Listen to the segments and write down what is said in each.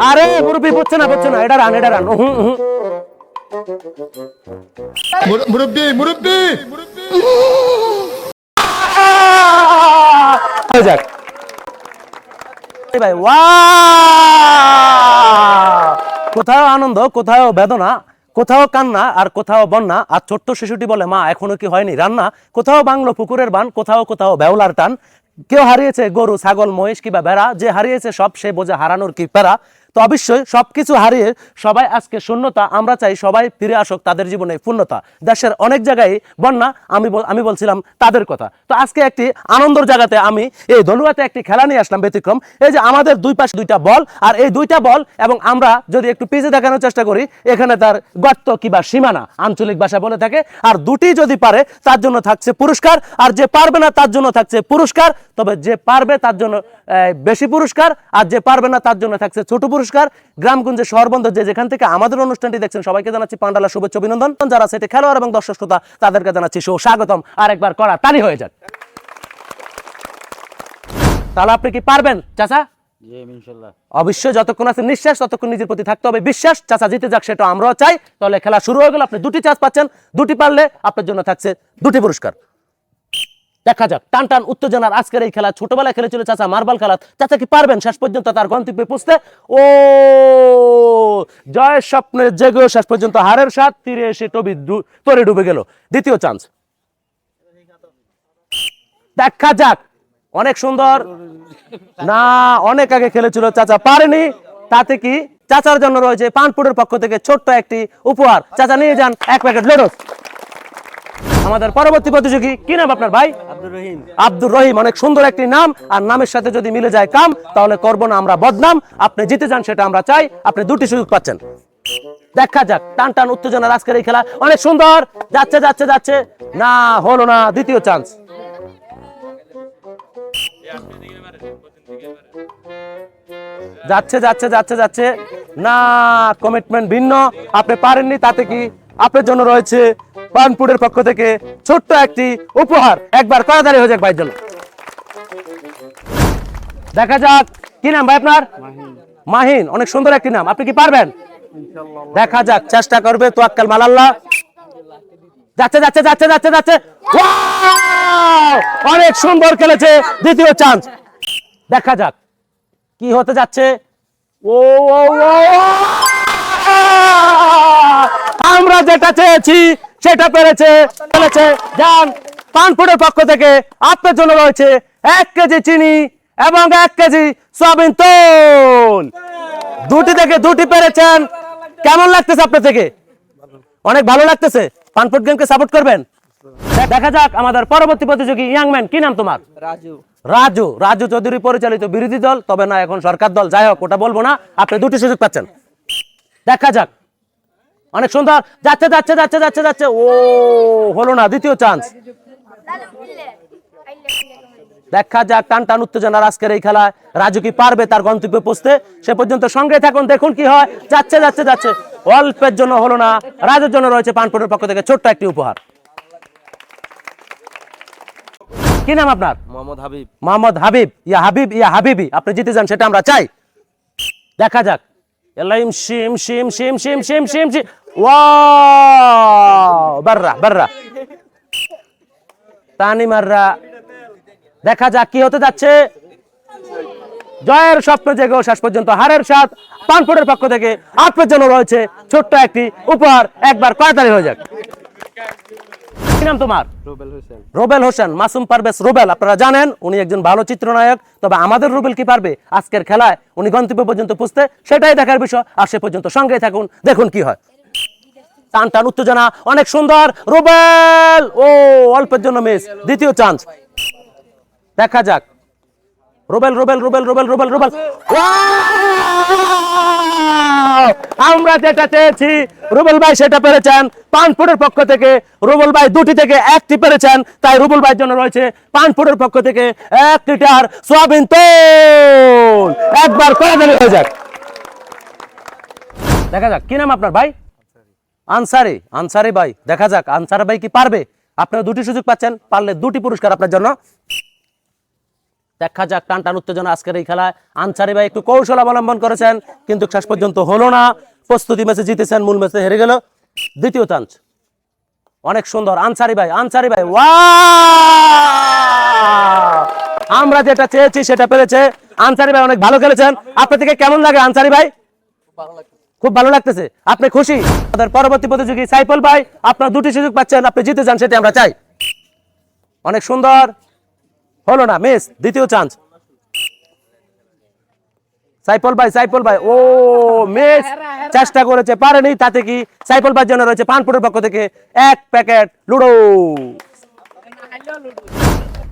আরে মুরব্বি বুঝছে না এটা রান মুরব্বি মুরব্বি হয়ে যাক ভাই ওয়াও কোথাও আনন্দ কোথাও বেদনা কোথাও কান্না আর কোথাও বন্যা আর ছোট্ট শিশুটি বলে মা এখনো কি হয়নি রান্না কোথাও বাংলো পুকুরের বান কোথাও বেউলার টান কেউ হারিয়েছে গরু ছাগল মহিষ কিংবা ভেড়া যে হারিয়েছে সব সে বোঝে হারানোর কি প্যারা তো অবশ্যই সবকিছু হারিয়ে সবাই আজকে শূন্যতা আমরা চাই সবাই ফিরে আসুক তাদের জীবনে পূর্ণতা দেশের অনেক জায়গায় বন্যা আমি বলছিলাম তাদের কথা তো আজকে একটি আনন্দের জায়গাতে আমি এই ধনুয়াতে একটি খেলা নিয়ে আসলাম ব্যতিক্রম এই যে আমাদের দুই পাশে দুইটা বল আর এই দুইটা বল এবং আমরা যদি একটু পিছে দেখানোর চেষ্টা করি এখানে তার গর্ত কিংবা সীমানা আঞ্চলিক ভাষা বলে থাকে আর দুটি যদি পারে তার জন্য থাকছে পুরস্কার আর যে পারবে না তার জন্য থাকছে পুরস্কার তবে যে পারবে তার জন্য বেশি পুরস্কার আর যে পারবে না তার জন্য থাকছে ছোট পুরস্কার গ্রামগঞ্জে শহরবন্দর যে যেখান থেকে আমাদের অনুষ্ঠানটি দেখছেন সবাইকে জানাচ্ছি পান্ডালা শুভেচ্ছা অভিনন্দন যারা সেটা খেলোয়াড় এবং দর্শক শ্রোতা তাদেরকে জানাচ্ছি সুস্বাগতম আর একবার করা তালি হয়ে যাক তাহলে আপনি কি পারবেন চাচা অবশ্যই যতক্ষণ আছে নিঃশ্বাস ততক্ষণ নিজের প্রতি থাকতে হবে বিশ্বাস চাচা জিতে যাক সেটা আমরাও চাই তাহলে খেলা শুরু হয়ে গেল আপনি দুটি চান্স পাচ্ছেন দুটি পারলে আপনার জন্য থাকছে দুটি পুরস্কার দেখা যাক টান টান উত্তেজনার আজকের এই খেলা ছোটবেলায় খেলেছিল চাচা মার্বেল খেলা চাচা কি পারবেন শেষ পর্যন্ত তার গন্তব্যে পৌঁছতে ও জয়ের স্বপ্নে জেগেও শেষ পর্যন্ত হারের স্বাদ তীরে এসে তরে ডুবে গেল দ্বিতীয় চান্স দেখা যাক অনেক সুন্দর না অনেক আগে খেলেছিল চাচা পারেনি তাতে কি চাচার জন্য রয়েছে পানপুরের পক্ষ থেকে ছোট্ট একটি উপহার চাচা নিয়ে যান এক প্যাকেট লেডস আমাদের পরবর্তী প্রতিযোগী কি নাম আপনার ভাই আব্দুর রহিম অনেক সুন্দর একটি নাম আর নামের সাথে যদি মিলে যায় কাম তাহলে করব না আমরা বদনাম আপনি জিতে যান সেটা আমরা চাই আপনি দুটি সুযোগ পাচ্ছেন দেখা যাক টান টান উত্তেজনার আজকের এই খেলা অনেক সুন্দর যাচ্ছে না হলো না দ্বিতীয় চান্স যাচ্ছে না কমিটমেন্ট ভিন্ন আপনি পারেননি তাতে কি আপনার জন্য রয়েছে পানপুরের পক্ষ থেকে ছোট্ট একটি উপহার একবার তাড়াতাড়ি হয়ে যাক ভাইয়ের জন্য দেখা যাক কি নাম ভাই আপনার মাহিন অনেক সুন্দর একটি নাম আপনি কি পারবেন দেখা যাক চেষ্টা করবে তোয়াক্কাল মালাল্লাহ যাচ্ছে অনেক সুন্দর খেলেছে দ্বিতীয় চান্স দেখা যাক কি হতে যাচ্ছে ও আমরা যেটা চেয়েছি সেটা পেরেছে যান পানপুরের পক্ষ থেকে আপনার জন্য রয়েছে 1 কেজি চিনি এবং 1 কেজি সয়াবিন তেল দুটি থেকে দুটি পেরেছেন কেমন লাগতেছে আপনার থেকে অনেক ভালো লাগতেছে পানপুর গেমকে সাপোর্ট করবেন দেখা যাক আমাদের পরবর্তী প্রতিযোগী ইয়াংম্যান কি নাম তোমার রাজু চৌধুরী পরিচালিত বিরোধী দল তবে না এখন সরকার দল যাই হোক ওটা বলবো না আপনি দুটি সুযোগ পাচ্ছেন দেখা যাক অনেক সুন্দর যাচ্ছে ও হলো না দ্বিতীয় চান্স দেখা যাক টান টান উত্তেজনার আজকের এই খেলায় রাজু কি পারবে তার গন্তব্যে পৌঁছতে সে পর্যন্ত সঙ্গে থাকুন দেখুন কি হয় যাচ্ছে অল্পের জন্য হলো না রাজুর জন্য রয়েছে পানপুরের পক্ষ থেকে ছোট্ট একটি উপহার কি নাম আপনার মোহাম্মদ হাবিব ইয়া হাবিবি আপনি জিতে যান সেটা আমরা চাই দেখা যাক এলাইম শিম ওয়াও বাররা তানি মাররা দেখা যাক কি হতে যাচ্ছে জয়ের স্বপ্ন জেগেও শেষ পর্যন্ত হারের স্বাদ পানপুরের পক্ষ থেকে আপনার জন্য রয়েছে ছোট্ট একটি উপহার একবার তাড়াতাড়ি হয়ে যাক কি নাম তোমার রুবেল হোসেন মাসুম পারভেজ রুবেল আপনারা জানেন উনি একজন ভালো চিত্রনায়ক তবে আমাদের রুবেল কি পারবে আজকের খেলায় উনি গন্তব্য পর্যন্ত পৌঁছতে সেটাই দেখার বিষয় আর সে পর্যন্ত সঙ্গে থাকুন দেখুন কি হয় টান টান উত্তেজনা অনেক সুন্দর রুবেল ও অল্পের জন্য মিস দ্বিতীয় চান্স দেখা যাক রুবেল আমরা যেটা চেয়েছি রুবেল ভাই সেটা পেরেছেন পানপুরের পক্ষ থেকে রুবেল ভাই দুটি থেকে একটি পেরেছেন তাই রুবেল ভাইয়ের জন্য রয়েছে পানপুরের পক্ষ থেকে 1 লিটার সয়াবিন তেল একবার করে হয়ে যাক দেখা যাক কি নাম আপনার ভাই আনসারি ভাই দেখা যাক আনসারি ভাই কি পারবে আপনারা দুটি সুযোগ পাচ্ছেন পারলে দুটি পুরস্কার আপনার জন্য দেখা যাক টান টান উত্তেজনা আজকের এই খেলায়। আনসারি ভাই একটু কৌশল অবলম্বন করেছেন কিন্তু শেষ পর্যন্ত হলো না। প্রস্তুতি ম্যাচে জিতেছেন, মূল ম্যাচে হেরে গেল। দ্বিতীয় চান্স, অনেক সুন্দর আনসারি ভাই, আনসারি ভাই ওয়াও! আমরা যেটা চেয়েছি সেটা পেরেছে আনসারি ভাই, অনেক ভালো খেলেছেন। আপনার থেকে কেমন লাগে আনসারি ভাই? খুব ভালো লাগতেছে, আপনি খুশি? আমাদের পরবর্তী প্রতিযোগী সাইফুল ভাই, আপনার দুটি সুযোগ পাচ্ছেন, আপনি জিতে যান সেটা আমরা চাই। অনেক সুন্দর, হলো না, মিস। দ্বিতীয় চান্স, সাইফুল ভাই ও মিস, চেষ্টা করেছে পারেনি, তাতে কি সাইফুল ভাইয়ের জন্য রয়েছে পানপুরের পক্ষ থেকে 1 প্যাকেট লুডো।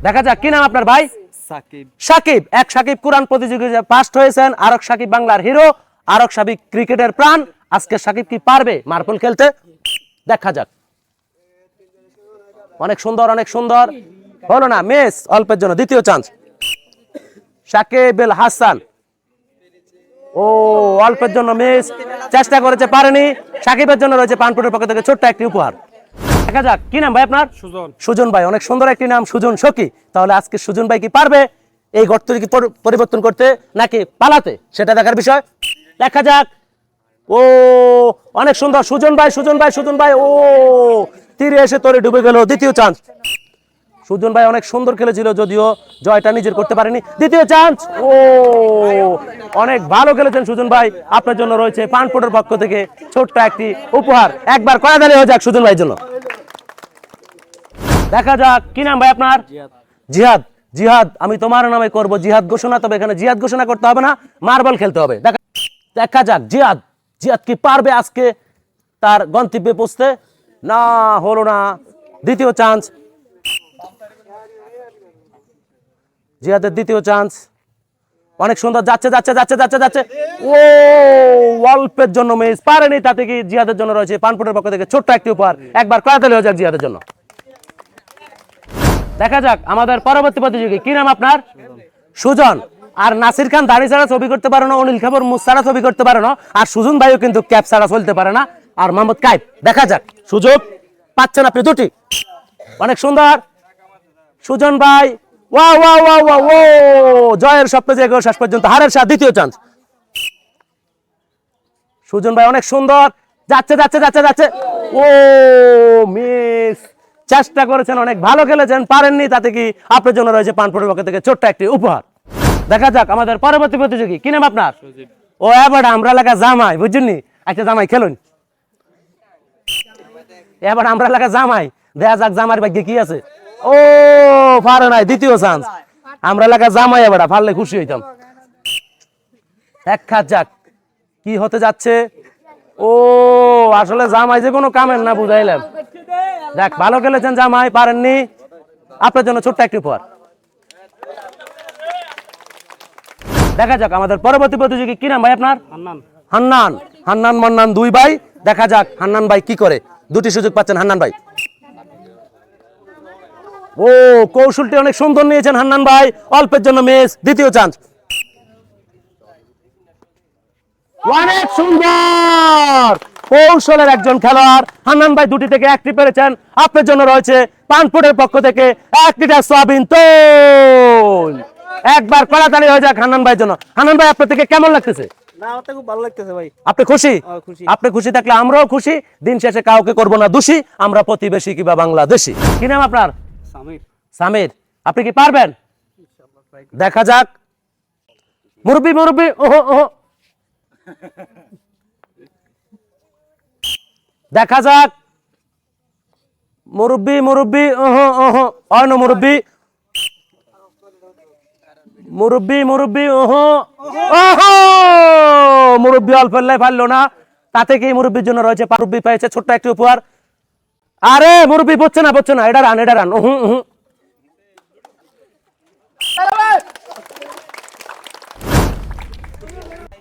দেখা যাক কি নাম আপনার ভাই? সাকিব। এক সাকিব কুরআন প্রতিযোগিতায় ফার্স্ট হয়েছেন, আরক সাকিব বাংলার হিরো, আরক সাকিব ক্রিকেটের প্রাণ। আজকে সাকিব কি পারবে মার্বেল খেলতে? দেখা যাক। অনেক সুন্দর, অনেক সুন্দর, হলো না, মিস অল্পের জন্য। দ্বিতীয় চান্স, সাকিব আল হাসান ও অল্পের জন্য মিস, চেষ্টা করেছে পারেনি। সাকিবের জন্য রয়েছে পানপুরের পক্ষ থেকে ছোট্ট একটি উপহার। দেখা যাক কি নাম ভাই আপনার? সুজন ভাই, অনেক সুন্দর একটি নাম, সুজন সখী। তাহলে আজকে সুজন ভাই কি পারবে এই গর্ত কি পরিবর্তন করতে নাকি পালাতে, সেটা দেখার বিষয়। দেখা যাক। ও অনেক সুন্দর, সুজন ভাই ও তীরে এসে তোরে ডুবে গেল। দ্বিতীয় চান্স, সুজন ভাই অনেক সুন্দর খেলেছিল, যদিও জয়টা নিজের করতে পারেনি। দ্বিতীয় চান্স, ও অনেক ভালো খেলেছেন সুজন ভাই, আপনার জন্য রয়েছে পানপুরের পক্ষ থেকে ছোট্ট একটি উপহার। একবার কড়াতালি হয়ে যাক সুজন ভাইয়ের জন্য। দেখা যাক কি নাম ভাই আপনার? জিহাদ, আমি তোমার নামে করব জিহাদ ঘোষণা। তবে এখানে জিহাদ ঘোষণা করতে হবে না, মার্বেল খেলতে হবে। দেখা যাক জিহাদ কি পারবে আজকে তার গন্তব্যে পৌঁছতে? না, হলো না। দ্বিতীয় চান্স, জিহাদের দ্বিতীয় চান্স, অনেক সুন্দর, যাচ্ছে ও অল্পের জন্য মিস, পারেনি, তাতে কি জিহাদের জন্য রয়েছে পানপুরের পক্ষ থেকে ছোট্ট একটি উপহার। একবার কড়াতালি হয়ে যাক জিহাদের জন্য। দেখা যাক আমাদের পরবর্তী প্রতিযোগী কি নাম আপনার? সুজন। আর নাসির খান দাড়ি ছাড়া ছবি করতে পারে না, অনিল খাবর মুখ ছাড়া ছবি করতে পারে না, আর সুজন ভাইও কিন্তু ক্যাপ ছাড়া চলতে পারে না, আর মোহাম্মদ কাইফ। দেখা যাক, সুযোগ পাচ্ছেন আপনি দুটি। অনেক সুন্দর, সুজন ভাই ও জয়ের স্বপ্ন জেগে শেষ পর্যন্ত হারের সাথে। দ্বিতীয় চান্স, সুজন ভাই অনেক সুন্দর, যাচ্ছে ও মিস, চেষ্টা করেছেন, অনেক ভালো খেলেছেন, পারেননি, তাতে কি আপনার জন্য রয়েছে পানপুরের পক্ষ থেকে ছোট্ট একটি উপহার। দেখা যাক আমাদের পরবর্তী প্রতিযোগী কি নাম আপনার? ও এবার আমরা লাগা জামাই, বুঝছেন? একটা জামাই খেলুন, এবার আমরা লাগা জামাই, দেখা যাক জামার ভাগ্যে কি আছে। ও পারে নাই, দ্বিতীয় চান্স, আমরা লাগা জামাই এবার পারলে খুশি হইতাম। দেখা যাক কি হতে যাচ্ছে। ও আসলে জামাই যে কোনো কামের না, বুঝাইলাম। দেখ, ভালো খেলেছেন জামাই, পারেননি, আপনার জন্য ছোট্ট একটি উপহার। দেখা যাক আমাদের পরবর্তী প্রতিযোগী কি নাম ভাই আপনার? হান্নান মান্নান, দুই ভাই। দেখা যাক হান্নান ভাই কি করে। দুটি সুযোগ পাচ্ছেন হান্নান ভাই। ও কৌশলটি অনেক সুন্দর নিয়েছেন হান্নান ভাই, অল্পের জন্য মিস। দ্বিতীয় চান্স, অনেক সুন্দর কৌশলের একজন খেলোয়াড় হান্নান ভাই, দুটি থেকে একটি পেরেছেন। আপনার জন্য রয়েছে পানপুরের পক্ষ থেকে 1 লিটার সয়াবিন তেল। একবার কড়াতালি হয়ে যাক হান্নান ভাইয়ের জন্য। হান্নান ভাই, আপনার থেকে কেমন লাগতেছে? না, আমার তো খুব ভালো লাগতেছে ভাই। আপনি খুশি? খুশি। আপনি খুশি থাকলে আমরাও খুশি। দিন শেষে কাউকে করব না দোষী, আমরা প্রতিবেশী কিংবা বাংলাদেশী। কি নাম আপনার? সামির। আপনি কি পারবেন? দেখা যাক। মুরব্বি ওহো দেখা যাক। মুরব্বি ওহো অন মুরব্বি ওহো মুরব্বি অল্প পারলো না, তাতে কি মুরব্বির জন্য রয়েছে মুরব্বি পেয়েছে ছোট্ট একটি উপহার। আরে মুরব্বি পড়ছে না, এটা রান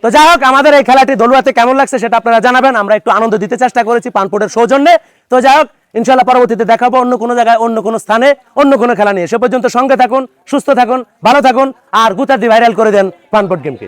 তো যাই হোক, আমাদের এই খেলাটি দলুয়াতে কেমন লাগছে সেটা আপনারা জানাবেন। আমরা একটু আনন্দ দিতে চেষ্টা করেছি পানপুরের সৌজন্যে। তো যাই হোক, ইনশাআল্লাহ পরবর্তীতে দেখাবো অন্য কোনো জায়গায়, অন্য কোনো স্থানে, অন্য কোনো খেলা নিয়ে। সে পর্যন্ত সঙ্গে থাকুন, সুস্থ থাকুন, ভালো থাকুন, আর গুতার দিয়ে ভাইরাল করে দেন পানপুর গেমকে।